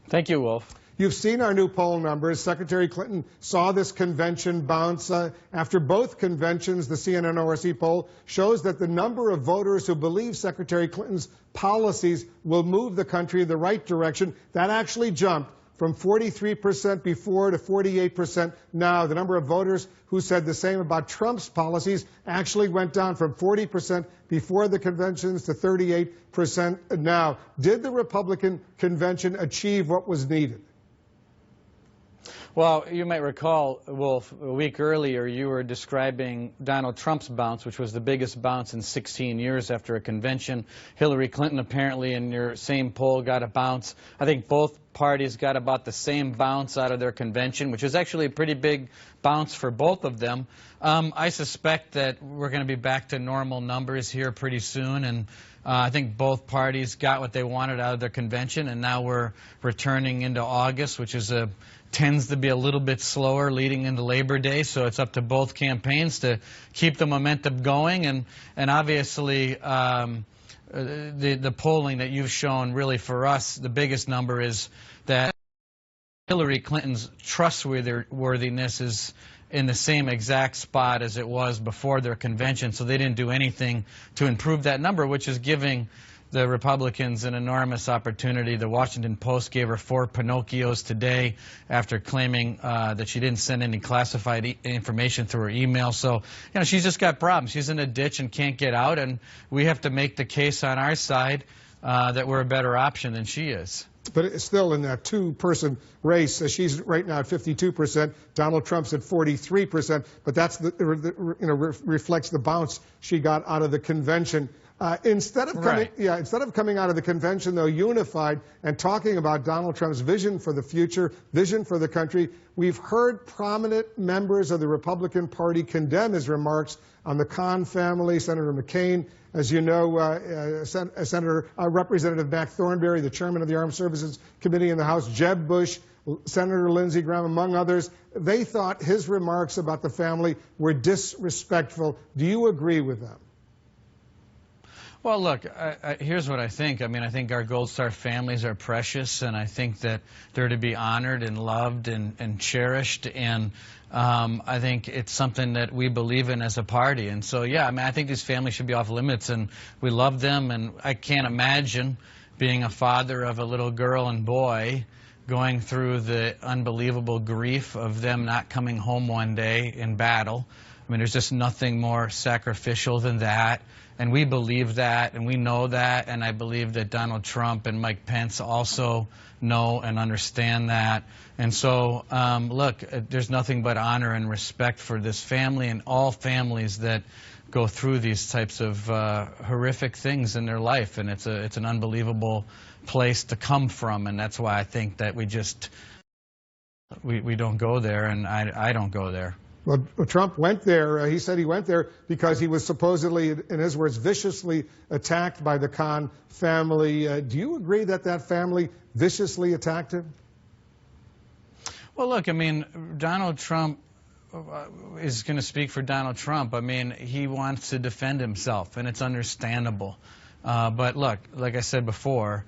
Thank you, Wolf. You've seen our new poll numbers. Secretary Clinton saw this convention bounce. After both conventions, the CNN-ORC poll shows that the number of voters who believe Secretary Clinton's policies will move the country in the right direction, that actually jumped from 43% before to 48% now. The number of voters who said the same about Trump's policies actually went down from 40% before the conventions to 38% now. Did the Republican convention achieve what was needed? Well, you might recall, Wolf, a week earlier you were describing Donald Trump's bounce, which was the biggest bounce in 16 years after a convention. Hillary Clinton apparently in your same poll got a bounce. I think both parties got about the same bounce out of their convention, which is actually a pretty big bounce for both of them. I suspect that we're going to be back to normal numbers here pretty soon, and I think both parties got what they wanted out of their convention, and now we're returning into August, which is tends to be a little bit slower leading into Labor Day, so it's up to both campaigns to keep the momentum going, and obviously the polling that you've shown, really for us, the biggest number is that Hillary Clinton's trustworthiness is in the same exact spot as it was before their convention, so they didn't do anything to improve that number, which is giving the Republicans an enormous opportunity. The Washington Post gave her 4 Pinocchios today after claiming that she didn't send any classified information through her email. So, she's just got problems. She's in a ditch and can't get out, and we have to make the case on our side that we're a better option than she is. But it's still in that two-person race. She's right now at 52%. Donald Trump's at 43%. But that's reflects the bounce she got out of the convention. Instead of coming out of the convention, though, unified and talking about Donald Trump's vision for the future, vision for the country, we've heard prominent members of the Republican Party condemn his remarks on the Khan family. Senator McCain, as you know, Representative Mac Thornberry, the chairman of the Armed Services Committee in the House, Jeb Bush, Senator Lindsey Graham, among others. They thought his remarks about the family were disrespectful. Do you agree with them? Well, look, here's what I think. I think our Gold Star families are precious, and I think that they're to be honored and loved and cherished, and I think it's something that we believe in as a party. And so, yeah, I think these families should be off limits, and we love them, and I can't imagine being a father of a little girl and boy going through the unbelievable grief of them not coming home one day in battle. There's just nothing more sacrificial than that, and we believe that, and we know that, and I believe that Donald Trump and Mike Pence also know and understand that. And so, look, there's nothing but honor and respect for this family and all families that go through these types of horrific things in their life, and it's an unbelievable place to come from, and that's why I think that we don't go there, and I don't go there. Well, Trump went there. He said he went there because he was supposedly, in his words, viciously attacked by the Khan family. Do you agree that that family viciously attacked him? Well, look, Donald Trump is going to speak for Donald Trump. He wants to defend himself, and it's understandable. But look, like I said before,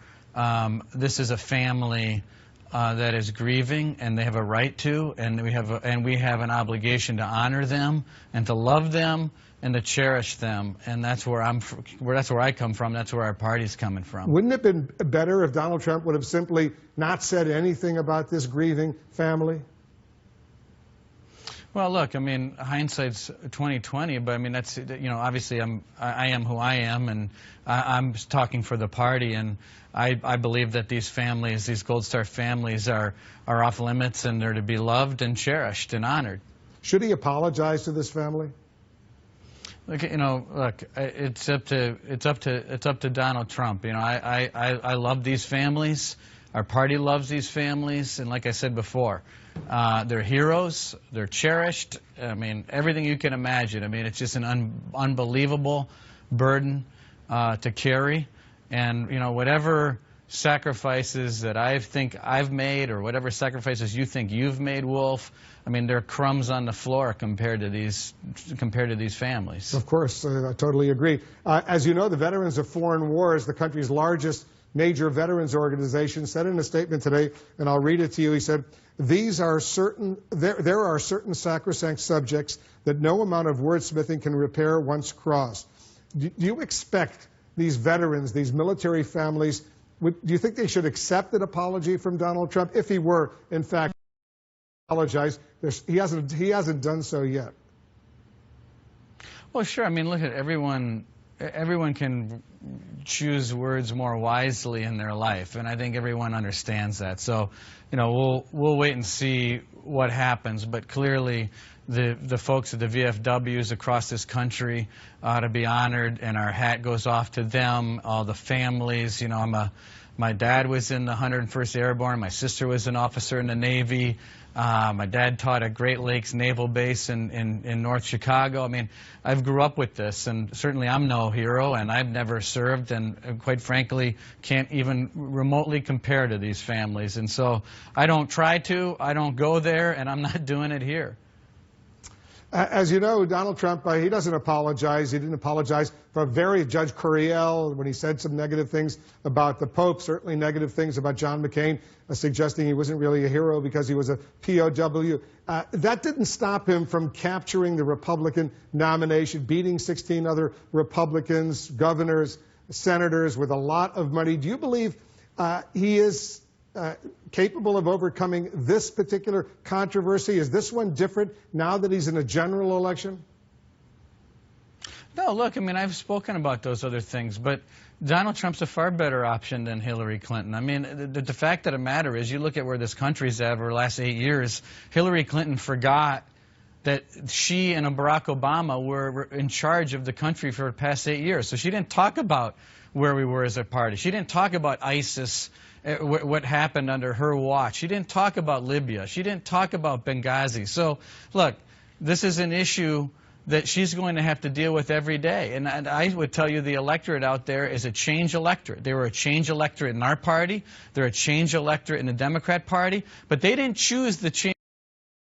this is a family that is grieving, and they have a right to, and we have an obligation to honor them and to love them and to cherish them, and that's where I come from. That's where our party's coming from. Wouldn't it have been better if Donald Trump would have simply not said anything about this grieving family? Well, look, hindsight's 20/20, but that's, obviously I am who I am, and I'm talking for the party, and I believe that these families, these Gold Star families, are off limits, and they're to be loved and cherished and honored. Should he apologize to this family? Look, it's up to Donald Trump. I love these families. Our party loves these families, and like I said before, they're heroes. They're cherished. Everything you can imagine. It's just an unbelievable burden to carry, and whatever sacrifices that I think I've made, or whatever sacrifices you think you've made, Wolf, they're crumbs on the floor compared to these families. Of course, I totally agree. As you know, the Veterans of Foreign Wars, the country's largest major veterans organization, said in a statement today, and I'll read it to you. He said, there are certain sacrosanct subjects that no amount of wordsmithing can repair once crossed. Do you expect these veterans, these military families, do you think they should accept an apology from Donald Trump if he were, in fact, apologize? He hasn't done so yet. Well, sure. I mean, look at everyone can choose words more wisely in their life, and I think everyone understands that. So, you know, we'll wait and see what happens. But clearly, the folks at the VFWs across this country ought to be honored, and our hat goes off to them, all the families. You know, my dad was in the 101st Airborne. My sister was an officer in the Navy. My dad taught at Great Lakes Naval Base in North Chicago. I mean, I grew up with this, and certainly I'm no hero, and I've never served, and quite frankly, can't even remotely compare to these families. And so I don't try to, I don't go there, and I'm not doing it here. As you know, Donald Trump, he doesn't apologize. He didn't apologize for Judge Curiel when he said some negative things about the Pope, certainly negative things about John McCain, suggesting he wasn't really a hero because he was a POW. That didn't stop him from capturing the Republican nomination, beating 16 other Republicans, governors, senators with a lot of money. Do you believe he is capable of overcoming this particular controversy? Is this one different now that he's in a general election? No, look, I mean, I've spoken about those other things, but Donald Trump's a far better option than Hillary Clinton. I mean, the fact of the matter is, you look at where this country's at over the last 8 years, Hillary Clinton forgot that she and Barack Obama were in charge of the country for the past 8 years. So she didn't talk about where we were as a party. She didn't talk about ISIS, what happened under her watch. She didn't talk about Libya. She didn't talk about Benghazi. So, look, this is an issue that she's going to have to deal with every day. And I would tell you the electorate out there is a change electorate. They were a change electorate in our party. They're a change electorate in the Democrat Party. But they didn't choose the change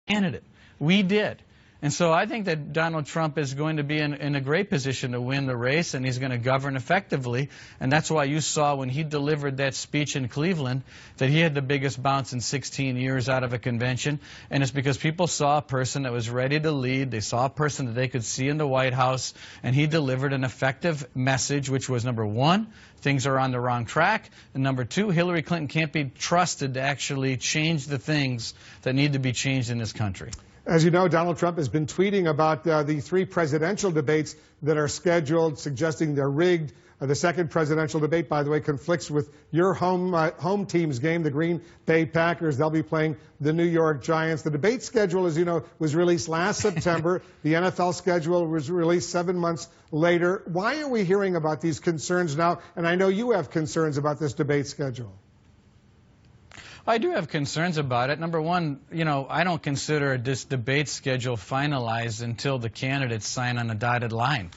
candidate. We did. And so I think that Donald Trump is going to be in a great position to win the race, and he's going to govern effectively. And that's why you saw when he delivered that speech in Cleveland that he had the biggest bounce in 16 years out of a convention. And it's because people saw a person that was ready to lead. They saw a person that they could see in the White House, and he delivered an effective message, which was, number one, things are on the wrong track, and number two, Hillary Clinton can't be trusted to actually change the things that need to be changed in this country. As you know, Donald Trump has been tweeting about the 3 presidential debates that are scheduled, suggesting they're rigged. The second presidential debate, by the way, conflicts with your home team's game, the Green Bay Packers. They'll be playing the New York Giants. The debate schedule, as you know, was released last September. The NFL schedule was released 7 months later. Why are we hearing about these concerns now? And I know you have concerns about this debate schedule. I do have concerns about it. Number one, you know, I don't consider this debate schedule finalized until the candidates sign on a dotted line.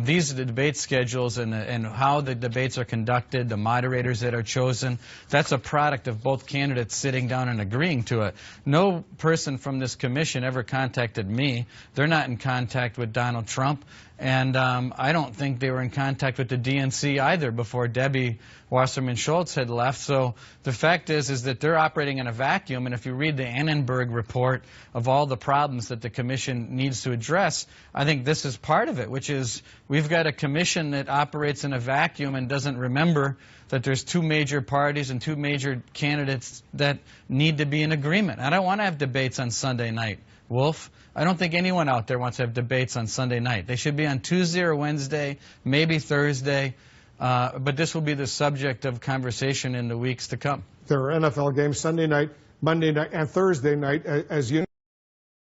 These are the debate schedules and how the debates are conducted, the moderators that are chosen. That's a product of both candidates sitting down and agreeing to it. No person from this commission ever contacted me. They're not in contact with Donald Trump. And I don't think they were in contact with the DNC either before Debbie Wasserman Schultz had left. So the fact is that they're operating in a vacuum. And if you read the Annenberg report of all the problems that the commission needs to address, I think this is part of it, which is we've got a commission that operates in a vacuum and doesn't remember that there's 2 major parties and 2 major candidates that need to be in agreement. I don't want to have debates on Sunday night, Wolf. I don't think anyone out there wants to have debates on Sunday night. They should be on Tuesday or Wednesday, maybe Thursday. But this will be the subject of conversation in the weeks to come. There are NFL games Sunday night, Monday night, and Thursday night, as you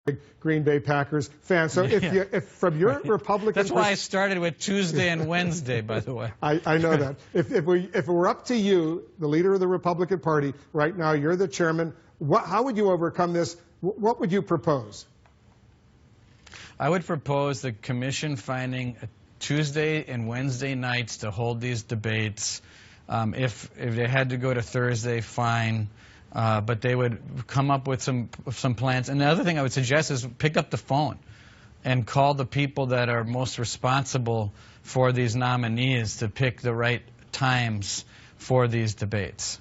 know, Green Bay Packers fan. So if from your Republican... That's why I started with Tuesday and Wednesday, by the way. I know that. If it were up to you, the leader of the Republican Party, right now, you're the chairman, how would you overcome this? What would you propose? I would propose the commission finding Tuesday and Wednesday nights to hold these debates. If they had to go to Thursday, fine. But they would come up with some plans. And the other thing I would suggest is pick up the phone and call the people that are most responsible for these nominees to pick the right times for these debates.